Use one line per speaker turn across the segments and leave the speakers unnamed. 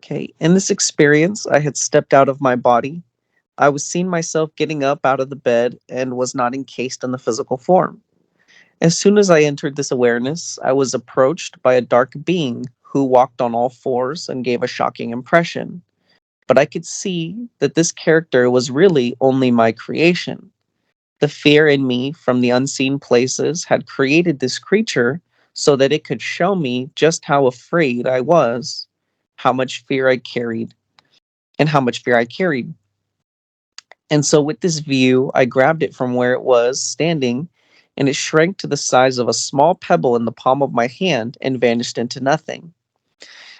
Okay, in this experience, I had stepped out of my body. I was seeing myself getting up out of the bed and was not encased in the physical form. As soon as I entered this awareness, I was approached by a dark being who walked on all fours and gave a shocking impression. But I could see that this character was really only my creation. The fear in me from the unseen places had created this creature so that it could show me just how afraid I was, how much fear I carried, and how much fear I carried. And so, with this view, I grabbed it from where it was standing, and it shrank to the size of a small pebble in the palm of my hand and vanished into nothing.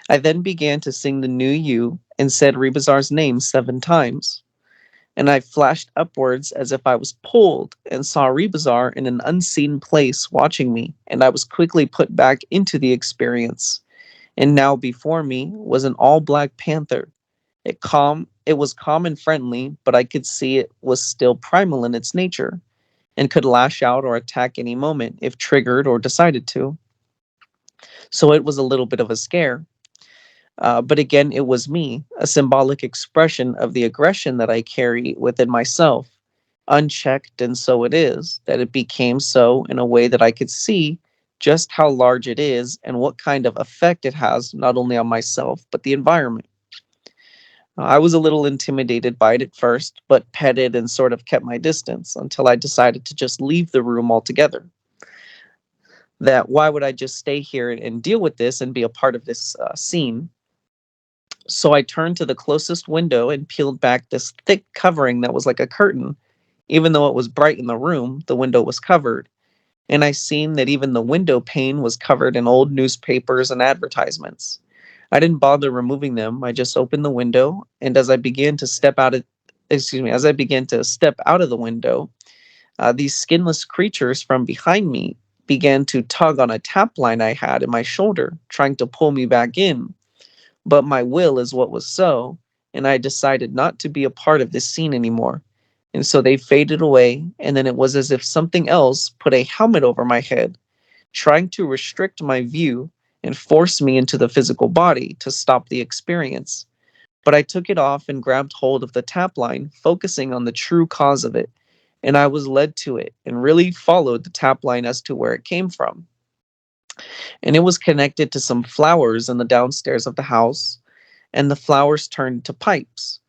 I then began to sing the NUUU and said Rebazar's name 7 times. And I flashed upwards as if I was pulled and saw Rebazar in an unseen place watching me, and I was quickly put back into the experience. And now before me was an all-black panther. It was calm and friendly, but I could see it was still primal in its nature and could lash out or attack any moment if triggered or decided to. So it was a little bit of a scare. But again, it was me, a symbolic expression of the aggression that I carry within myself, unchecked, and so it is, that it became so in a way that I could see just how large it is and what kind of effect it has not only on myself, but the environment. I was a little intimidated by it at first, but petted and sort of kept my distance until I decided to just leave the room altogether. That why would I just stay here and deal with this and be a part of this scene? So I turned to the closest window and peeled back this thick covering that was like a curtain. Even though it was bright in the room, the window was covered. And I seen that even the window pane was covered in old newspapers and advertisements. I didn't bother removing them. I just opened the window, and as I began to step out of the window, these skinless creatures from behind me began to tug on a tap line I had in my shoulder, trying to pull me back in. But my will is what was so, and I decided not to be a part of this scene anymore. And so they faded away, and then it was as if something else put a helmet over my head, trying to restrict my view and force me into the physical body to stop the experience. But I took it off and grabbed hold of the tap line, focusing on the true cause of it, and I was led to it and really followed the tap line as to where it came from. And it was connected to some flowers in the downstairs of the house, and the flowers turned to pipes.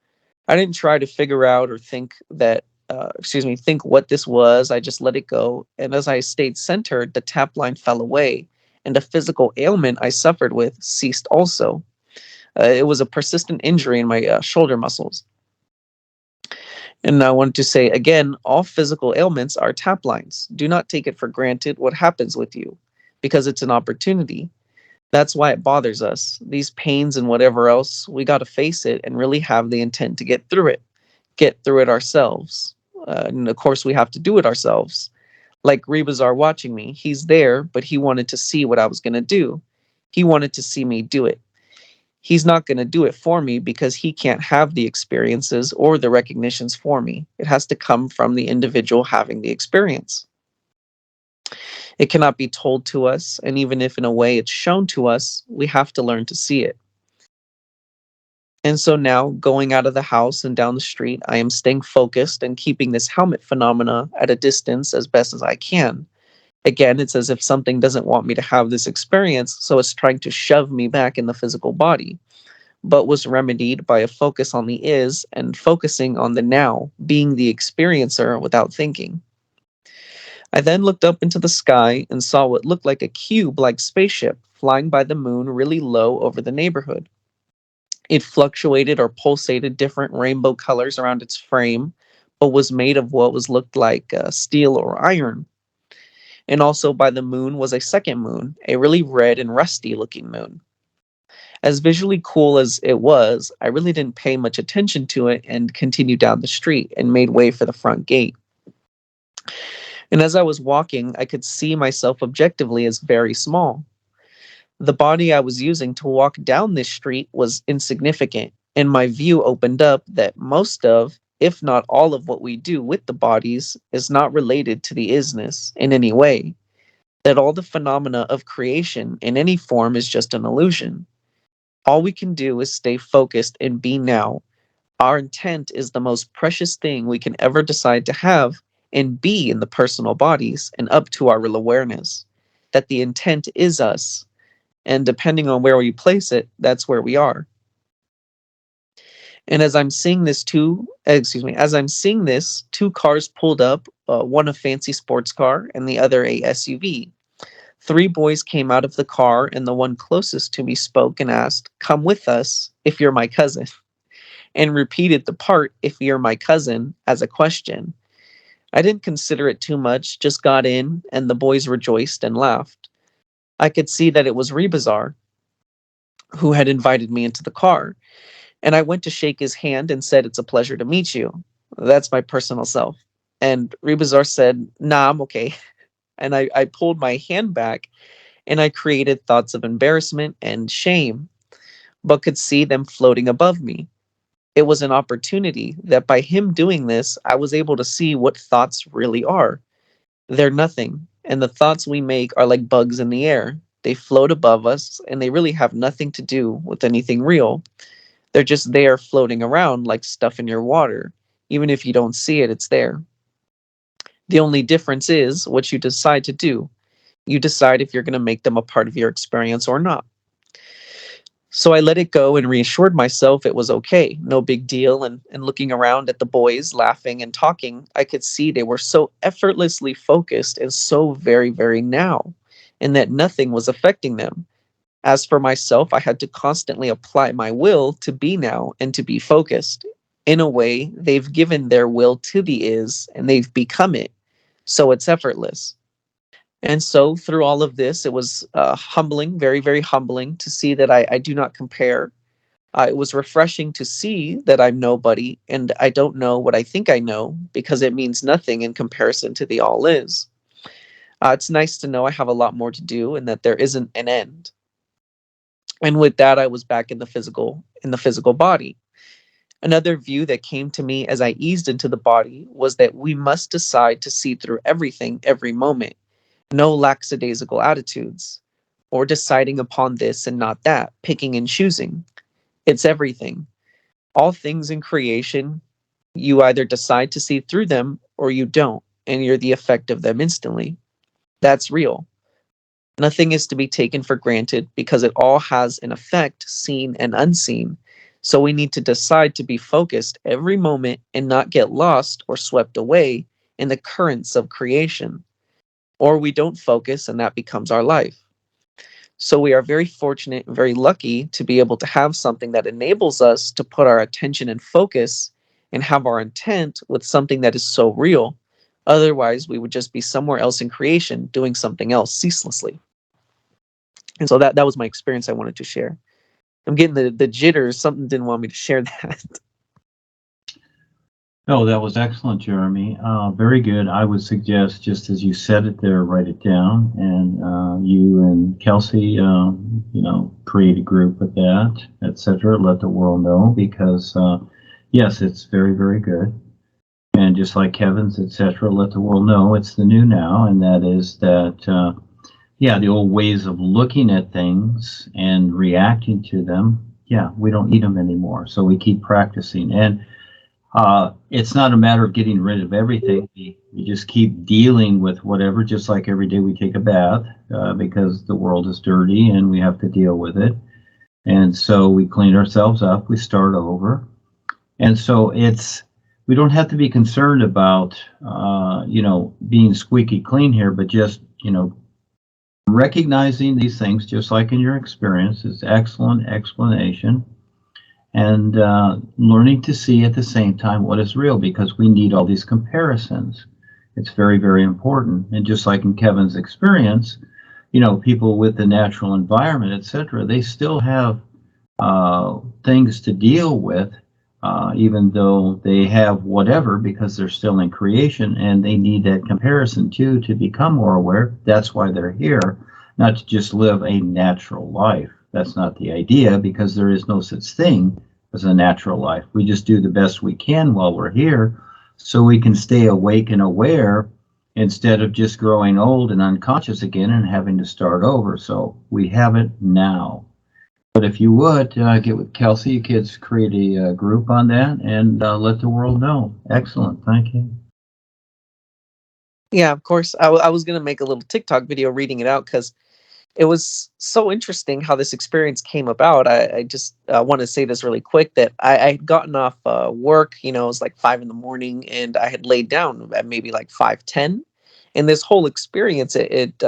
I didn't try to figure out or think what this was. I just let it go. And as I stayed centered, the tap line fell away, and the physical ailment I suffered with ceased also. It was a persistent injury in my shoulder muscles. And I wanted to say again, all physical ailments are tap lines. Do not take it for granted what happens with you, because it's an opportunity. That's why it bothers us. These pains and whatever else, we got to face it and really have the intent to get through it ourselves. And of course, we have to do it ourselves. Like Rebazar watching me, he's there, but he wanted to see what I was going to do. He wanted to see me do it. He's not going to do it for me because he can't have the experiences or the recognitions for me. It has to come from the individual having the experience. It cannot be told to us, and even if in a way it's shown to us, we have to learn to see it. And so now, going out of the house and down the street, I am staying focused and keeping this helmet phenomena at a distance as best as I can. Again, it's as if something doesn't want me to have this experience, so it's trying to shove me back in the physical body, but was remedied by a focus on the is and focusing on the now, being the experiencer without thinking. I then looked up into the sky and saw what looked like a cube-like spaceship flying by the moon really low over the neighborhood. It fluctuated or pulsated different rainbow colors around its frame, but was made of what was looked like steel or iron. And also by the moon was a second moon, a really red and rusty looking moon. As visually cool as it was, I really didn't pay much attention to it and continued down the street and made way for the front gate. And as I was walking, I could see myself objectively as very small. The body I was using to walk down this street was insignificant, and my view opened up that most of, if not all of what we do with the bodies is not related to the isness in any way, that all the phenomena of creation in any form is just an illusion. All we can do is stay focused and be now. Our intent is the most precious thing we can ever decide to have and be in the personal bodies and up to our real awareness. That the intent is us. And depending on where we place it, that's where we are. And as I'm seeing this, two cars pulled up, one a fancy sports car and the other a SUV. Three boys came out of the car, and the one closest to me spoke and asked, "Come with us if you're my cousin," and repeated the part, "if you're my cousin," as a question. I didn't consider it too much, just got in, and the boys rejoiced and laughed. I could see that it was Rebazar who had invited me into the car, and I went to shake his hand and said, "It's a pleasure to meet you." That's my personal self. And Rebazar said, "Nah, I'm okay." And I pulled my hand back, and I created thoughts of embarrassment and shame, but could see them floating above me. It was an opportunity that by him doing this, I was able to see what thoughts really are. They're nothing, and the thoughts we make are like bugs in the air. They float above us, and they really have nothing to do with anything real. They're just there floating around like stuff in your water. Even if you don't see it, it's there. The only difference is what you decide to do. You decide if you're going to make them a part of your experience or not. So I let it go and reassured myself it was okay, no big deal. And looking around at the boys laughing and talking, I could see they were so effortlessly focused and so very, very now, and that nothing was affecting them. As for myself, I had to constantly apply my will to be now and to be focused. In a way, they've given their will to the is and they've become it. So it's effortless. And so through all of this, it was humbling, very, very humbling to see that I do not compare. It was refreshing to see that I'm nobody and I don't know what I think I know because it means nothing in comparison to the all is. It's nice to know I have a lot more to do and that there isn't an end. And with that, I was back in the physical body. Another view that came to me as I eased into the body was that we must decide to see through everything every moment. No lackadaisical attitudes, or deciding upon this and not that, picking and choosing. It's everything. All things in creation, you either decide to see through them or you don't, and you're the effect of them instantly. That's real. Nothing is to be taken for granted because it all has an effect, seen and unseen. So we need to decide to be focused every moment and not get lost or swept away in the currents of creation. Or we don't focus and that becomes our life. So we are very fortunate and very lucky to be able to have something that enables us to put our attention and focus and have our intent with something that is so real. Otherwise, we would just be somewhere else in creation doing something else ceaselessly. And so that was my experience I wanted to share. I'm getting the jitters. Something didn't want me to share that.
Oh, that was excellent, Jeremy. Very good. I would suggest, just as you said it there, write it down, and you and Kelsey, create a group with that, etc. Let the world know, because yes, it's very, very good. And just like Kevin's, etc., let the world know it's the new now, and that is that, the old ways of looking at things and reacting to them, we don't need them anymore. So we keep practicing. And it's not a matter of getting rid of everything. We just keep dealing with whatever, just like every day we take a bath because the world is dirty and we have to deal with it. And so we clean ourselves up, we start over. And so we don't have to be concerned about, being squeaky clean here, but just, recognizing these things, just like in your experience, is excellent explanation. And learning to see at the same time what is real, because we need all these comparisons. It's very, very important. And just like in Kevin's experience, people with the natural environment, etc., they still have things to deal with, even though they have whatever, because they're still in creation, and they need that comparison too to become more aware. That's why they're here, not to just live a natural life. That's not the idea, because there is no such thing as a natural life. We just do the best we can while we're here so we can stay awake and aware instead of just growing old and unconscious again and having to start over. So we have it now. But if you would get with Kelsey, you kids create a group on that and let the world know. Excellent. Thank you.
Yeah, of course. I was gonna make a little TikTok video reading it out because it was so interesting how this experience came about. I just want to say this really quick that I had gotten off work. It was like 5 in the morning, and I had laid down at maybe like 5:10. And this whole experience, it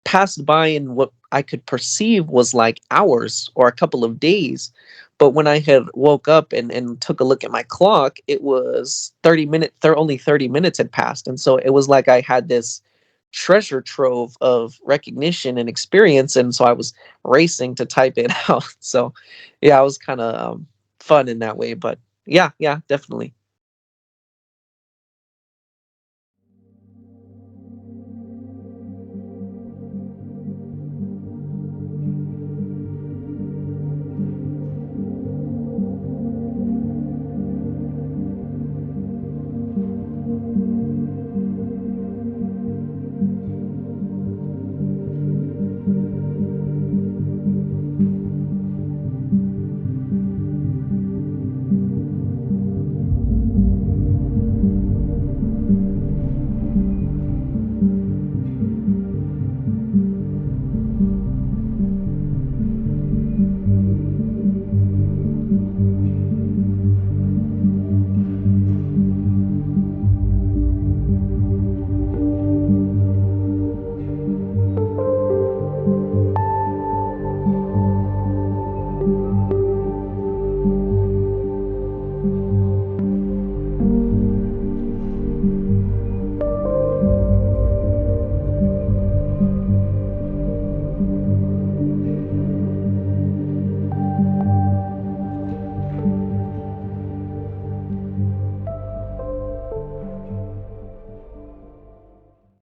passed by in what I could perceive was like hours or a couple of days. But when I had woke up and took a look at my clock, it was 30 minutes, only 30 minutes had passed. And so it was like I had this treasure trove of recognition and experience. And so I was racing to type it out. So yeah, it was kind of fun in that way. But yeah, definitely.